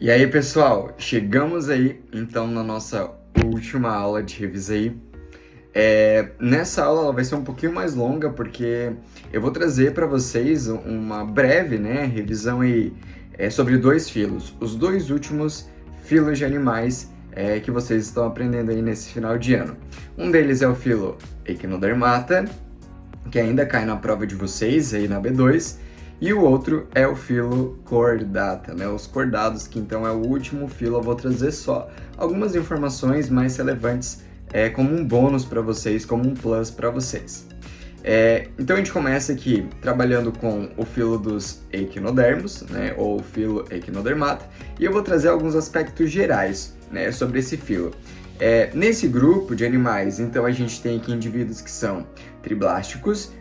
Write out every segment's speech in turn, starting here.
E aí, pessoal, chegamos aí então na nossa última aula de revisa aí. Nessa aula ela vai ser um pouquinho mais longa porque eu vou trazer para vocês uma breve, revisão aí sobre dois filos, os dois últimos filos de animais que vocês estão aprendendo aí nesse final de ano. Um deles é o filo Echinodermata, que ainda cai na prova de vocês aí na B2. E o outro é o filo Chordata, os cordados, que então é o último filo. Eu vou trazer só algumas informações mais relevantes como um bônus para vocês, como um plus para vocês. Então a gente começa aqui trabalhando com o filo dos equinodermos, ou filo Echinodermata, e eu vou trazer alguns aspectos gerais sobre esse filo. Nesse grupo de animais, então a gente tem aqui indivíduos que são triblásticos,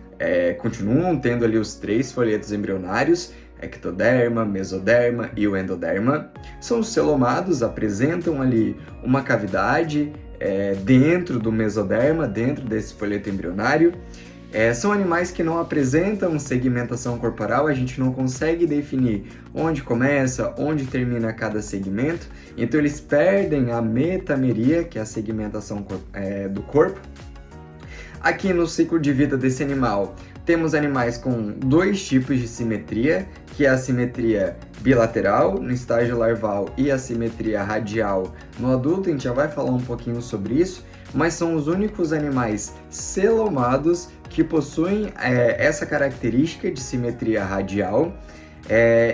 continuam tendo ali os três folhetos embrionários, ectoderma, mesoderma e o endoderma. São celomados, apresentam ali uma cavidade dentro do mesoderma, dentro desse folheto embrionário. São animais que não apresentam segmentação corporal, a gente não consegue definir onde começa, onde termina cada segmento, então eles perdem a metameria, que é a segmentação do corpo. Aqui no ciclo de vida desse animal, temos animais com dois tipos de simetria, que é a simetria bilateral no estágio larval e a simetria radial no adulto. A gente já vai falar um pouquinho sobre isso, mas são os únicos animais celomados que possuem essa característica de simetria radial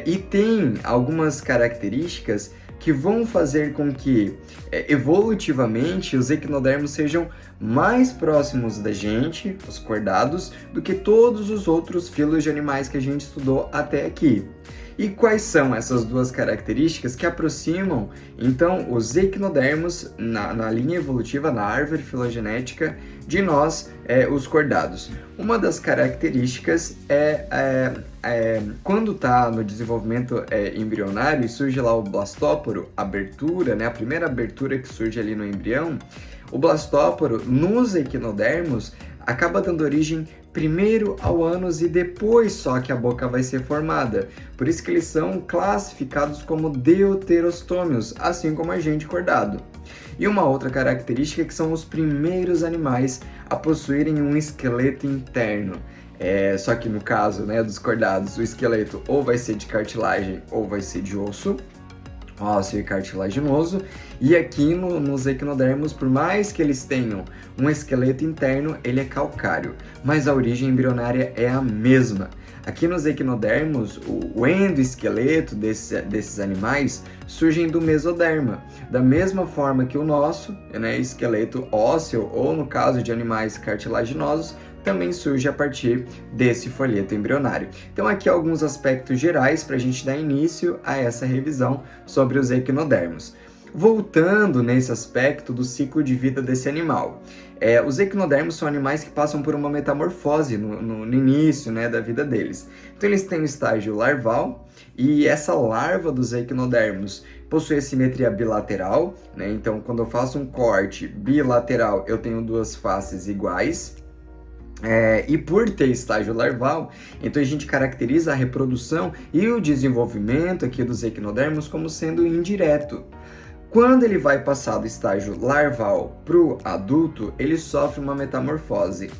e tem algumas características que vão fazer com que, evolutivamente, os equinodermos sejam mais próximos da gente, os cordados, do que todos os outros filos de animais que a gente estudou até aqui. E quais são essas duas características que aproximam, então, os equinodermos na linha evolutiva, na árvore filogenética, de nós, os cordados? Uma das características quando está no desenvolvimento embrionário e surge lá o blastóporo, abertura, a primeira abertura que surge ali no embrião, o blastóporo nos equinodermos acaba dando origem primeiro ao ânus e depois só que a boca vai ser formada. Por isso que eles são classificados como deuterostômios, assim como a gente cordado. E uma outra característica é que são os primeiros animais a possuírem um esqueleto interno. Só que no caso dos cordados, o esqueleto ou vai ser de cartilagem ou vai ser de osso, ósseo e cartilaginoso, e aqui nos equinodermos, por mais que eles tenham um esqueleto interno, ele é calcário, mas a origem embrionária é a mesma. Aqui nos equinodermos, o endoesqueleto desses animais surgem do mesoderma, da mesma forma que o nosso esqueleto ósseo, ou no caso de animais cartilaginosos, também surge a partir desse folheto embrionário. Então aqui alguns aspectos gerais para a gente dar início a essa revisão sobre os equinodermos. Voltando nesse aspecto do ciclo de vida desse animal. Os equinodermos são animais que passam por uma metamorfose no início da vida deles. Então eles têm o estágio larval, e essa larva dos equinodermos possui a simetria bilateral, Então quando eu faço um corte bilateral, eu tenho duas faces iguais. E por ter estágio larval, então a gente caracteriza a reprodução e o desenvolvimento aqui dos equinodermos como sendo indireto. Quando ele vai passar do estágio larval para o adulto, ele sofre uma metamorfose.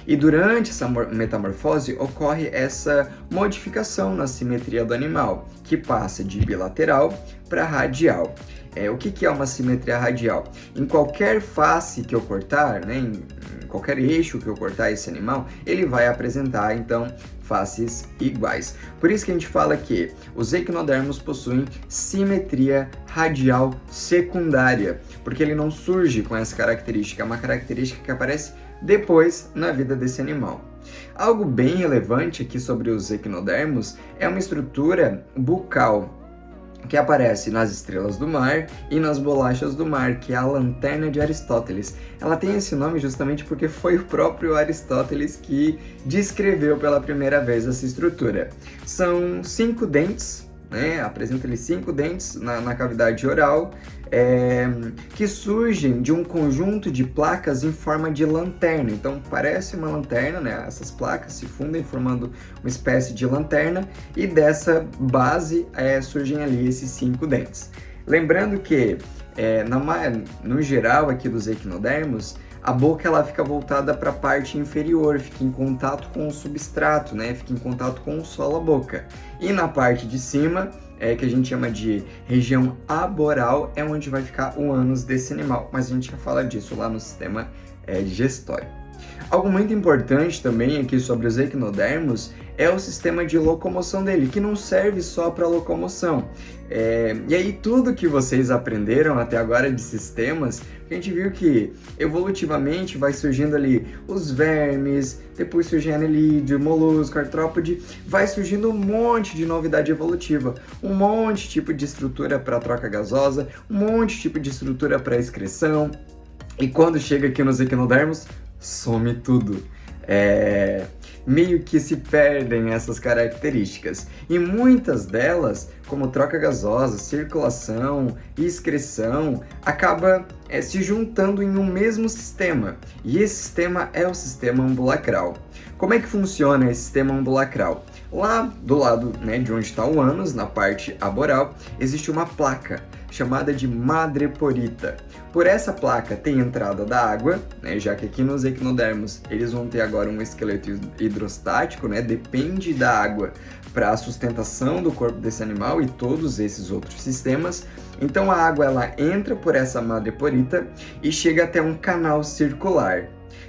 E durante essa metamorfose ocorre essa modificação na simetria do animal, que passa de bilateral para radial. O que é uma simetria radial? Em qualquer face que eu cortar, em qualquer eixo que eu cortar esse animal, ele vai apresentar, então, faces iguais. Por isso que a gente fala que os equinodermos possuem simetria radial secundária, porque ele não surge com essa característica, é uma característica que aparece depois na vida desse animal. Algo bem relevante aqui sobre os equinodermos é uma estrutura bucal, que aparece nas estrelas do mar e nas bolachas do mar, que é a lanterna de Aristóteles. Ela tem esse nome justamente porque foi o próprio Aristóteles que descreveu pela primeira vez essa estrutura. São 5 dentes né? Apresenta ali 5 dentes na cavidade oral, que surgem de um conjunto de placas em forma de lanterna. Então parece uma lanterna, né? Essas placas se fundem formando uma espécie de lanterna e dessa base surgem ali esses 5 dentes. Lembrando que no geral aqui dos equinodermos, a boca ela fica voltada para a parte inferior, fica em contato com o substrato, né? Fica em contato com o solo da boca. E na parte de cima, que a gente chama de região aboral, é onde vai ficar o ânus desse animal. Mas a gente já fala disso lá no sistema digestório. Algo muito importante também aqui sobre os equinodermos é o sistema de locomoção dele, que não serve só para locomoção. E aí tudo que vocês aprenderam até agora de sistemas, a gente viu que evolutivamente vai surgindo ali os vermes, depois surge anelídeo, molusco, artrópode, vai surgindo um monte de novidade evolutiva, um monte de tipo de estrutura para troca gasosa, um monte de tipo de estrutura para excreção, e quando chega aqui nos equinodermos, some tudo. Meio que se perdem essas características. E muitas delas, como troca gasosa, circulação e excreção, acaba se juntando em um mesmo sistema. E esse sistema é o sistema ambulacral. Como é que funciona esse sistema ambulacral? Lá do lado, né, de onde está o ânus, na parte aboral, existe uma placa chamada de madreporita. Por essa placa tem entrada da água, né, já que aqui nos equinodermos eles vão ter agora um esqueleto hidrostático, né, depende da água para a sustentação do corpo desse animal e todos esses outros sistemas. Então a água ela entra por essa madreporita e chega até um canal circular.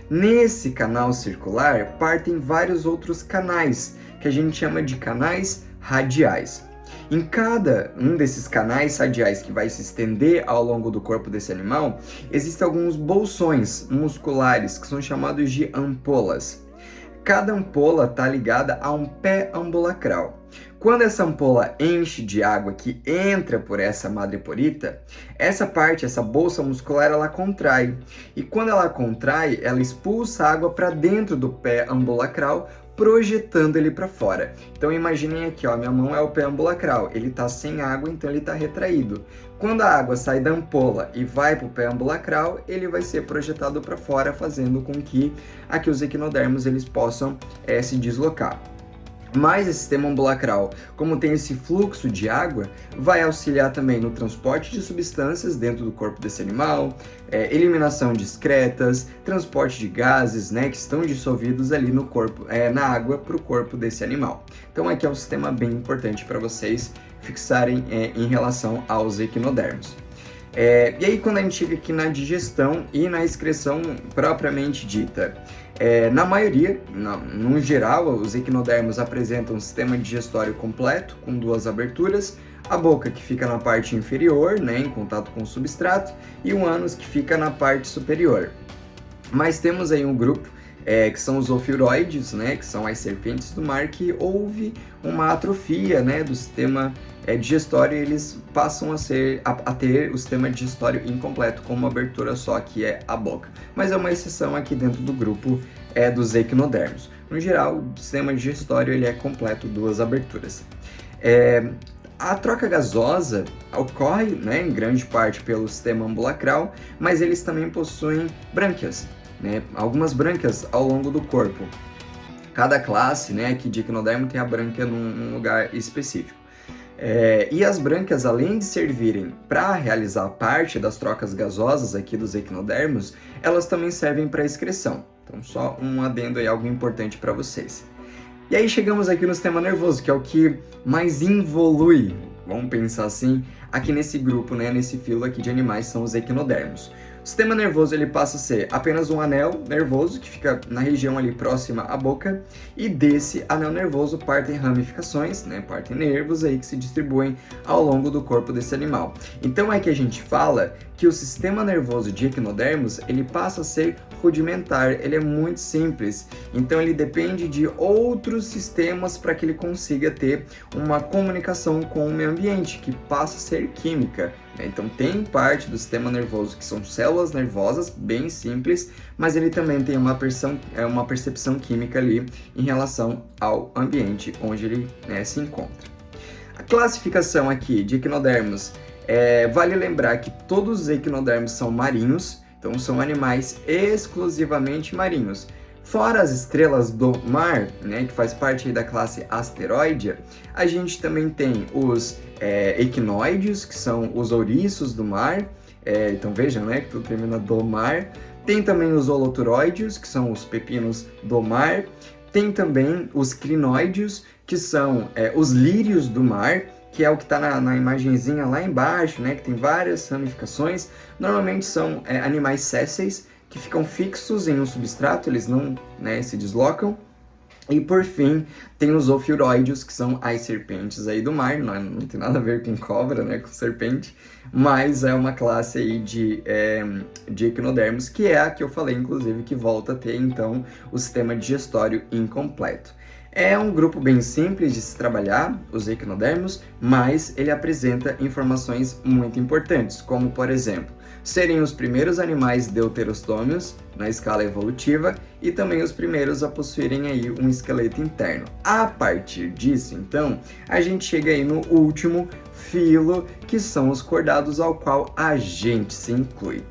Nesse canal circular partem vários outros canais, que a gente chama de canais radiais. Em cada um desses canais radiais que vai se estender ao longo do corpo desse animal, existem alguns bolsões musculares que são chamados de ampolas. Cada ampola está ligada a um pé ambulacral. Quando essa ampola enche de água que entra por essa madreporita, essa parte, essa bolsa muscular, ela contrai. E quando ela contrai, ela expulsa a água para dentro do pé ambulacral, projetando ele para fora. Então imaginem aqui, ó, minha mão é o pé ambulacral, ele está sem água, então ele está retraído. Quando a água sai da ampola e vai para o pé ambulacral, ele vai ser projetado para fora, fazendo com que aqui os equinodermos eles possam se deslocar. Mas esse sistema ambulacral, como tem esse fluxo de água, vai auxiliar também no transporte de substâncias dentro do corpo desse animal, eliminação de excretas, transporte de gases, né, que estão dissolvidos ali no corpo, na água para o corpo desse animal. Então aqui é um sistema bem importante para vocês fixarem em relação aos equinodermos. E aí quando a gente chega aqui na digestão e na excreção propriamente dita, na maioria, no geral, os equinodermos apresentam um sistema digestório completo, com 2 aberturas, a boca que fica na parte inferior, né, em contato com o substrato, e o ânus que fica na parte superior. Mas temos aí um grupo, que são os ofiuroides, né, que são as serpentes do mar, que houve uma atrofia, né, do sistema digestório, e eles passam a ter o sistema digestório incompleto com uma abertura só, que é a boca. Mas é uma exceção aqui dentro do grupo dos equinodermos. No geral, o sistema digestório ele é completo, 2 aberturas. A troca gasosa ocorre, né, em grande parte pelo sistema ambulacral, mas eles também possuem brânquias, né, algumas brânquias ao longo do corpo. Cada classe, né, aqui de equinodermo tem a brânquia num lugar específico. E as brânquias, além de servirem para realizar parte das trocas gasosas aqui dos equinodermos, elas também servem para excreção. Então, só um adendo aí, algo importante para vocês. E aí chegamos aqui no sistema nervoso, que é o que mais evolui, vamos pensar assim, aqui nesse grupo, né, nesse filo aqui de animais, são os equinodermos. O sistema nervoso ele passa a ser apenas um anel nervoso que fica na região ali próxima à boca, e desse anel nervoso partem ramificações, né, partem nervos aí que se distribuem ao longo do corpo desse animal. Então é que a gente fala que o sistema nervoso de equinodermos ele passa a ser rudimentar, ele é muito simples, então ele depende de outros sistemas para que ele consiga ter uma comunicação com o meio ambiente, que passa a ser química. Então tem parte do sistema nervoso que são células nervosas, bem simples, mas ele também tem uma percepção química ali em relação ao ambiente onde ele se encontra. A classificação aqui de equinodermos, vale lembrar que todos os equinodermos são marinhos, então são animais exclusivamente marinhos. Fora as estrelas do mar, né, que faz parte aí da classe asteroidea, a gente também tem os equinoides, que são os ouriços do mar, então vejam, né, que tudo termina do mar. Tem também os holoturóideos, que são os pepinos do mar. Tem também os crinoideos, que são os lírios do mar, que é o que está na imagenzinha lá embaixo, né, que tem várias ramificações. Normalmente são animais sésseis, que ficam fixos em um substrato, eles não, né, se deslocam. E por fim, tem os ofiuroides, que são as serpentes aí do mar, não tem nada a ver com cobra, né, com serpente, mas é uma classe aí de equinodermos, que é a que eu falei, inclusive, que volta a ter, então, o sistema digestório incompleto. É um grupo bem simples de se trabalhar, os equinodermos, mas ele apresenta informações muito importantes, como, por exemplo, serem os primeiros animais deuterostômios na escala evolutiva e também os primeiros a possuírem aí um esqueleto interno. A partir disso, então, a gente chega aí no último filo, que são os cordados, ao qual a gente se inclui.